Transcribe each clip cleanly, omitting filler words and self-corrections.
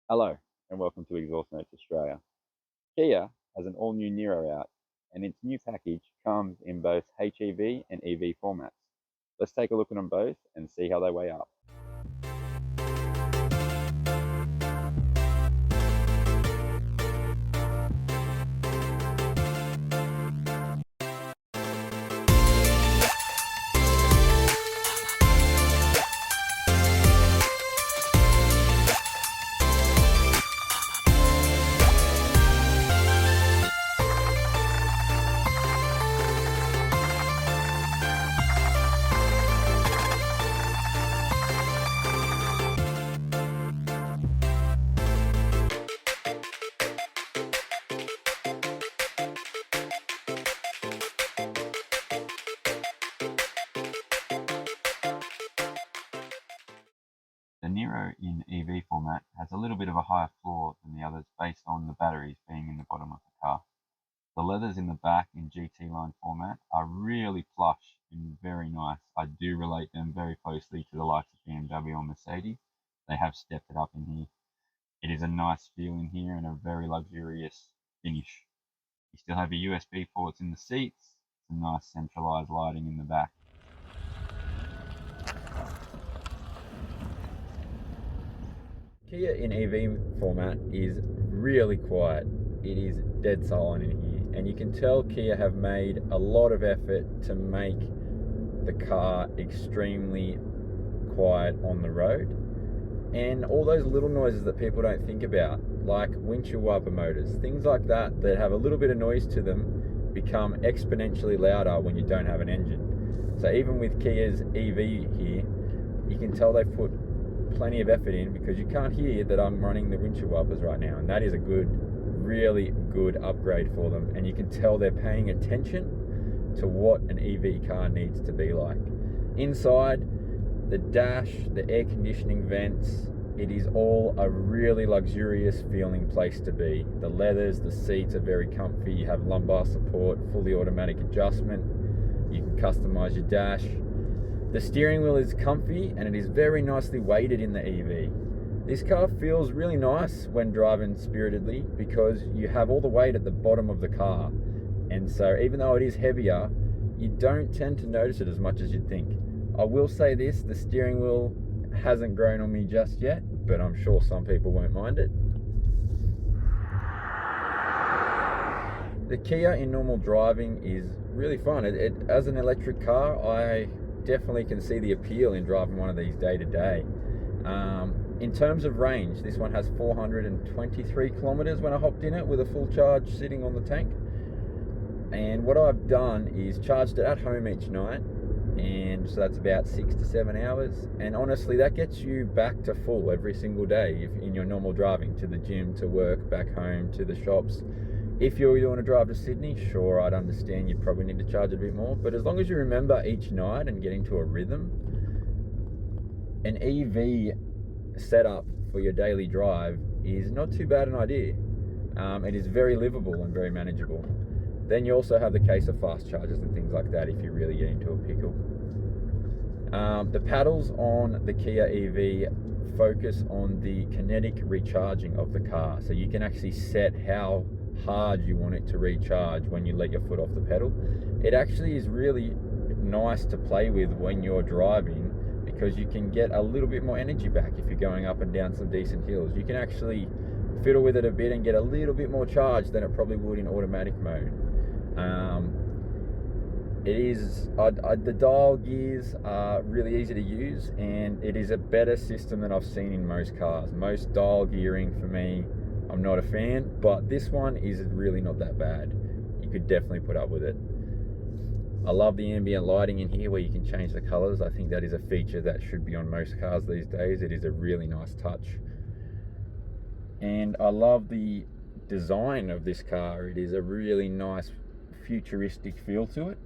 Hello, and welcome to Exhaust Notes Australia. Kia has an all-new Niro out, and its new package comes in both HEV and EV formats. Let's take a look at them both and see how they weigh up. The Niro in EV format has a little bit of a higher floor than the others based on the batteries being in the bottom of the car. The leathers in the back in GT line format are really plush and very nice. I do relate them very closely to the likes of BMW or Mercedes. They have stepped it up in here. It is a nice feel in here and a very luxurious finish. You still have your USB ports in the seats, some nice centralized lighting in the back. Kia in EV format is really quiet. It is dead silent in here, and you can tell Kia have made a lot of effort to make the car extremely quiet on the road. And all those little noises that people don't think about, like windshield wiper motors, things like that that have a little bit of noise to them, become exponentially louder when you don't have an engine. So even with Kia's EV here, you can tell they've put plenty of effort in, because you can't hear that I'm running the windshield wipers right now, and that is a really good upgrade for them. And you can tell they're paying attention to what an EV car needs to be like. Inside, the dash, the air conditioning vents, it is all a really luxurious feeling place to be. The leathers, the seats are very comfy. You have lumbar support, fully automatic adjustment. You can customize your dash. The steering wheel is comfy and it is very nicely weighted in the EV. This car feels really nice when driving spiritedly, because you have all the weight at the bottom of the car. And so even though it is heavier, you don't tend to notice it as much as you'd think. I will say this, the steering wheel hasn't grown on me just yet, but I'm sure some people won't mind it. The Kia in normal driving is really fun. As an electric car, I definitely can see the appeal in driving one of these day to day. In terms of range, this one has 423 kilometers when I hopped in it with a full charge sitting on the tank. And what I've done is charged it at home each night, and so that's about 6 to 7 hours. And honestly, that gets you back to full every single day in your normal driving, to the gym, to work, back home, to the shops. If you're doing a drive to Sydney, sure, I'd understand you'd probably need to charge a bit more, but as long as you remember each night and get into a rhythm, an EV setup for your daily drive is not too bad an idea. It is very livable and very manageable. Then you also have the case of fast chargers and things like that if you really get into a pickle. The paddles on the Kia EV focus on the kinetic recharging of the car, so you can actually set how hard you want it to recharge when you let your foot off the pedal. It actually is really nice to play with when you're driving, because you can get a little bit more energy back if you're going up and down some decent hills. You can actually fiddle with it a bit and get a little bit more charge than it probably would in automatic mode. The dial gears are really easy to use, and it is a better system than I've seen in most cars. Most dial gearing for me, I'm not a fan, but this one is really not that bad. You could definitely put up with it. I love the ambient lighting in here where you can change the colors. I think that is a feature that should be on most cars these days. It is a really nice touch. And I love the design of this car. It is a really nice futuristic feel to it,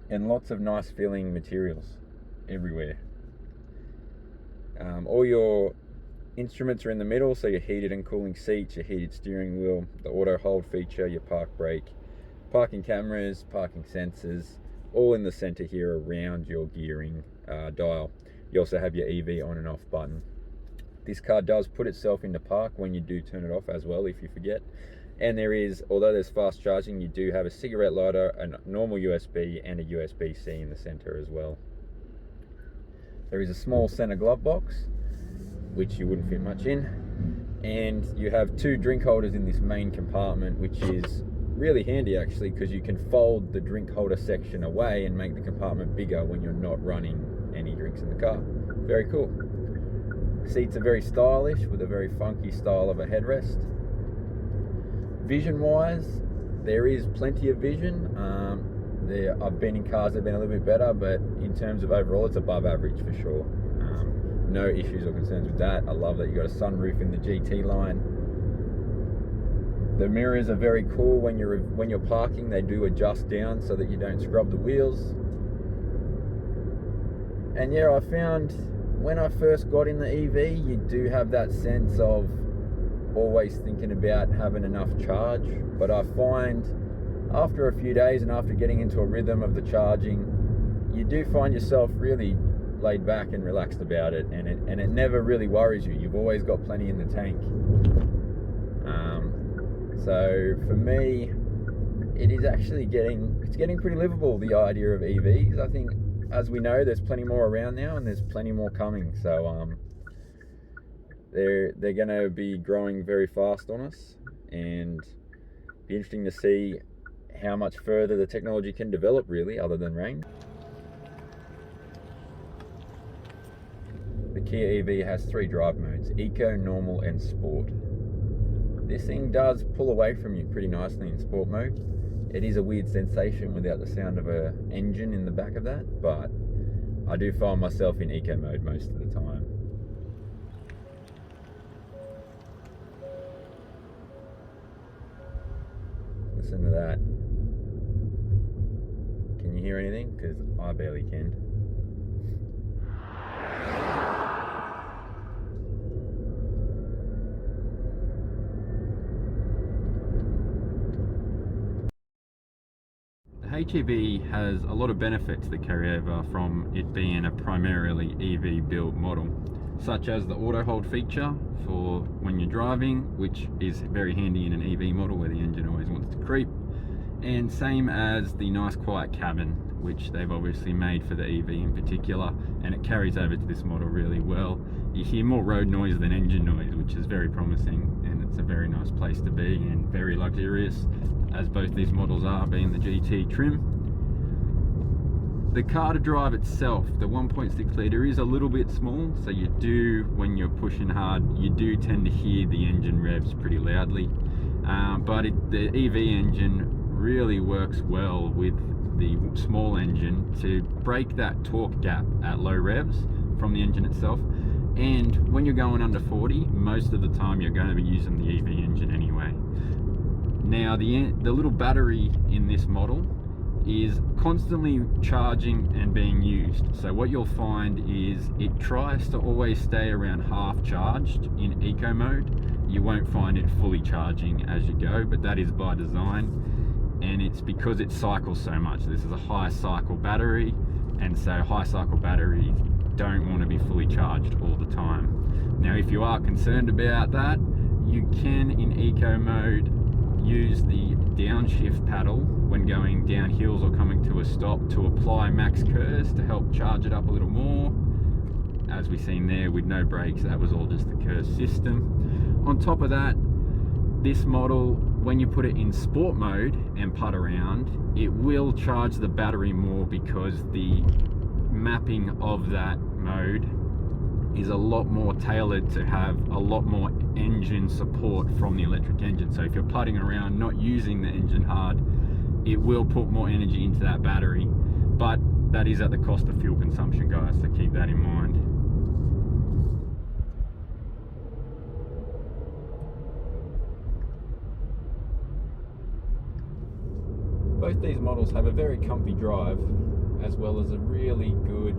and lots of nice feeling materials everywhere. All your instruments are in the middle, so your heated and cooling seats, your heated steering wheel, the auto hold feature, your park brake, parking cameras, parking sensors, all in the center here around your gearing dial. You also have your EV on and off button. This car does put itself into park when you do turn it off as well, if you forget. And there is, although there's fast charging, you do have a cigarette lighter, a normal USB, and a USB-C in the center as well. There is a small center glove box, which you wouldn't fit much in. And you have 2 drink holders in this main compartment, which is really handy actually, because you can fold the drink holder section away and make the compartment bigger when you're not running any drinks in the car. Very cool. Seats are very stylish with a very funky style of a headrest. Vision wise, there is plenty of vision. I've been in cars that have been a little bit better, but in terms of overall, it's above average for sure. No issues or concerns with that. I love that you got a sunroof in the GT line. The mirrors are very cool. When you're parking, they do adjust down so that you don't scrub the wheels. And yeah, I found when I first got in the EV, you do have that sense of always thinking about having enough charge. But I find after a few days and after getting into a rhythm of the charging, you do find yourself really laid back and relaxed about it, and it never really worries you. You've always got plenty in the tank. So for me, it is actually getting pretty livable, the idea of EVs. I think, as we know, there's plenty more around now, and there's plenty more coming. So they're going to be growing very fast on us, and be interesting to see how much further the technology can develop, really, other than range. The Kia EV has 3 drive modes: Eco, Normal and Sport. This thing does pull away from you pretty nicely in Sport mode. It is a weird sensation without the sound of an engine in the back of that, but I do find myself in Eco mode most of the time. Listen to that. Can you hear anything? Because I barely can. HEV has a lot of benefits that carry over from it being a primarily EV built model, such as the auto hold feature for when you're driving, which is very handy in an EV model where the engine always wants to creep, and same as the nice quiet cabin, which they've obviously made for the EV in particular, and it carries over to this model really well. You hear more road noise than engine noise, which is very promising, and it's a very nice place to be and very luxurious, as both these models are, being the GT trim. The car to drive itself, the 1.6 litre, is a little bit small, so you do, when you're pushing hard, you do tend to hear the engine revs pretty loudly. But the EV engine really works well with the small engine to break that torque gap at low revs from the engine itself. And when you're going under 40, most of the time you're going to be using the EV engine anyway. Now the little battery in this model is constantly charging and being used. So what you'll find is it tries to always stay around half charged in eco mode. You won't find it fully charging as you go, but that is by design, and it's because it cycles so much. This is a high cycle battery, and so high cycle batteries don't want to be fully charged all the time. Now if you are concerned about that, you can in eco mode use the downshift paddle when going down hills or coming to a stop to apply max KERS to help charge it up a little more. As we've seen there with no brakes, that was all just the KERS system. On top of that, this model, when you put it in sport mode and putt around, it will charge the battery more because the mapping of that mode is a lot more tailored to have a lot more engine support from the electric engine. So if you're putting around not using the engine hard, it will put more energy into that battery, but that is at the cost of fuel consumption, guys, so keep that in mind. Both these models have a very comfy drive, as well as a really good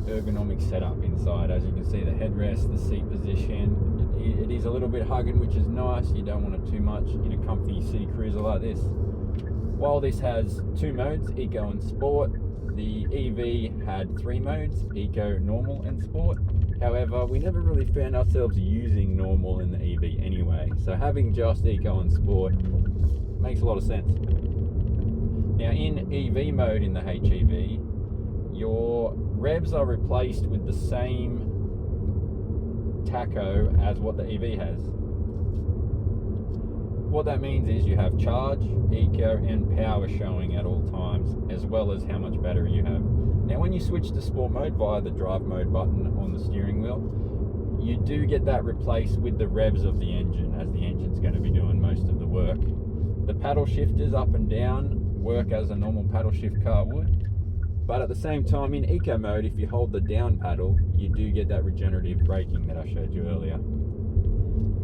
ergonomic setup inside. As you can see, the headrest, the seat position, it is a little bit hugging, which is nice. You don't want it too much in a comfy city cruiser like this. While this has 2 modes, Eco and Sport, the EV had 3 modes, Eco, Normal and Sport. However, we never really found ourselves using normal in the EV anyway, so having just Eco and Sport makes a lot of sense. Now in EV mode in the HEV, your revs are replaced with the same tacho as what the EV has. What that means is you have charge, eco and power showing at all times, as well as how much battery you have. Now when you switch to sport mode via the drive mode button on the steering wheel, you do get that replaced with the revs of the engine, as the engine's going to be doing most of the work. The paddle shifters up and down work as a normal paddle shift car would, but at the same time in eco mode, if you hold the down paddle, you do get that regenerative braking that I showed you earlier.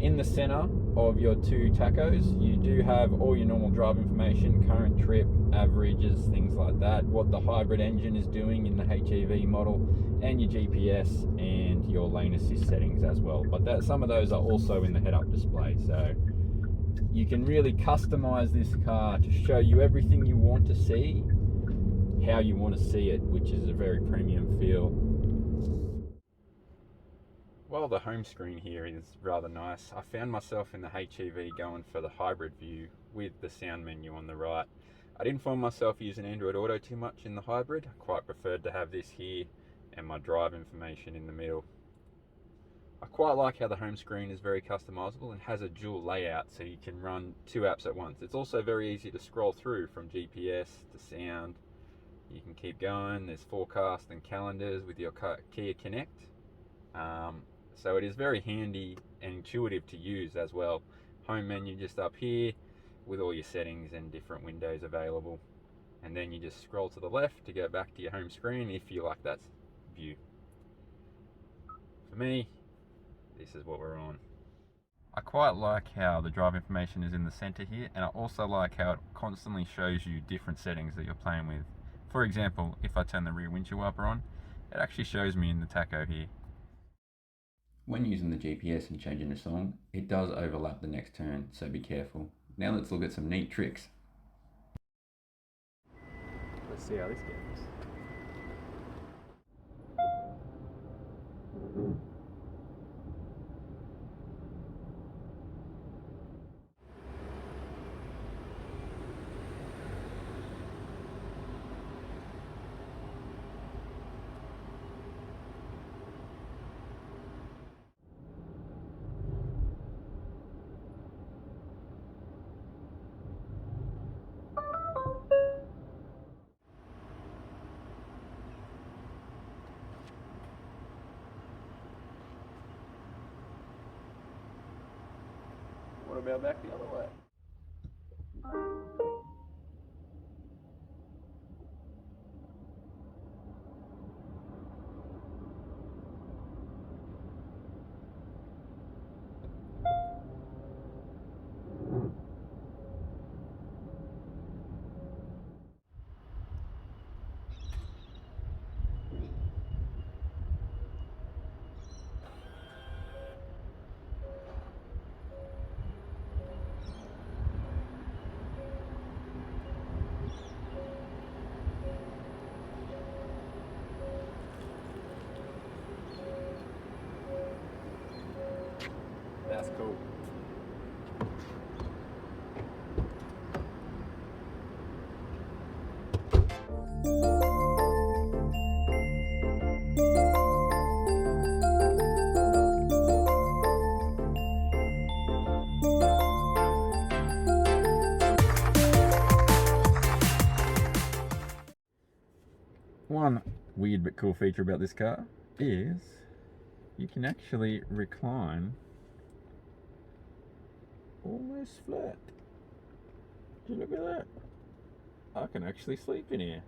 In the center of your two tachos, you do have all your normal drive information, current trip, averages, things like that, what the hybrid engine is doing in the HEV model, and your GPS and your lane assist settings as well. But some of those are also in the head-up display, so you can really customize this car to show you everything you want to see, how you want to see it, which is a very premium feel. While the home screen here is rather nice, I found myself in the HEV going for the hybrid view with the sound menu on the right. I didn't find myself using Android Auto too much in the hybrid. I quite preferred to have this here and my drive information in the middle. I quite like how the home screen is very customizable and has a dual layout, so you can run two apps at once. It's also very easy to scroll through from GPS to sound. You can keep going. There's forecast and calendars with your Kia Connect. So it is very handy and intuitive to use as well. Home menu just up here with all your settings and different windows available. And then you just scroll to the left to go back to your home screen if you like that view. For me, this is what we're on. I quite like how the drive information is in the center here, and I also like how it constantly shows you different settings that you're playing with. For example, if I turn the rear windshield wiper on, it actually shows me in the tacho here. When using the GPS and changing the song, it does overlap the next turn, so be careful. Now let's look at some neat tricks. Let's see how this goes. What about back the other way? That's cool. One weird but cool feature about this car is you can actually recline almost flat. Did you look at that? I can actually sleep in here.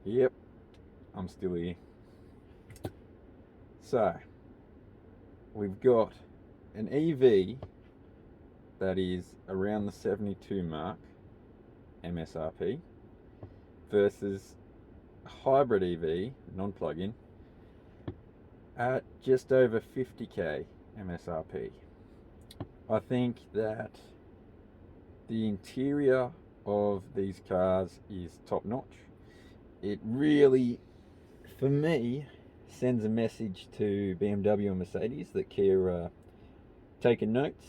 Yep, I'm still here. So, we've got an EV that is around the 72 mark MSRP versus a hybrid EV, non-plug-in, at just over 50k MSRP. I think that the interior of these cars is top notch. It really, for me, sends a message to BMW and Mercedes that Kia are taking notes.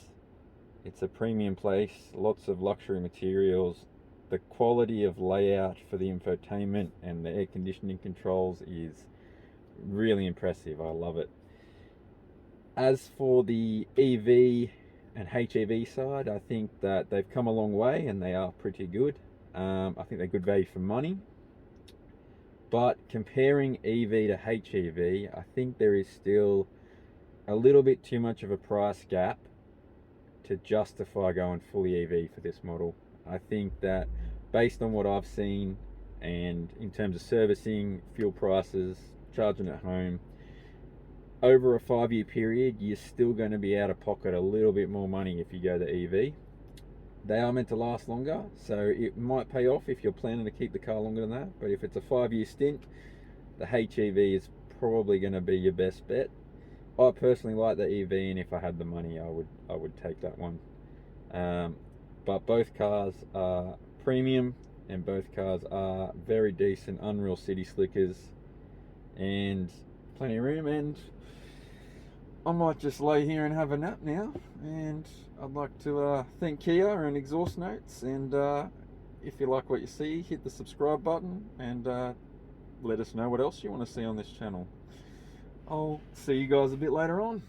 It's a premium place, lots of luxury materials. The quality of layout for the infotainment and the air conditioning controls is really impressive. I love it. As for the EV and HEV side, I think that they've come a long way and they are pretty good. I think they're good value for money. But comparing EV to HEV, I think there is still a little bit too much of a price gap to justify going fully EV for this model. I think that based on what I've seen and in terms of servicing, fuel prices, charging at home, over a 5-year period, you're still going to be out of pocket a little bit more money if you go to EV. They are meant to last longer, so it might pay off if you're planning to keep the car longer than that. But if it's a 5-year stint, the HEV is probably going to be your best bet. I personally like the EV, and if I had the money, I would take that one. But both cars are premium, and both cars are very decent, unreal city slickers, and plenty of room. And I might just lay here and have a nap now. And I'd like to thank Kia and Exhaust Notes. And if you like what you see, hit the subscribe button and let us know what else you want to see on this channel. I'll see you guys a bit later on.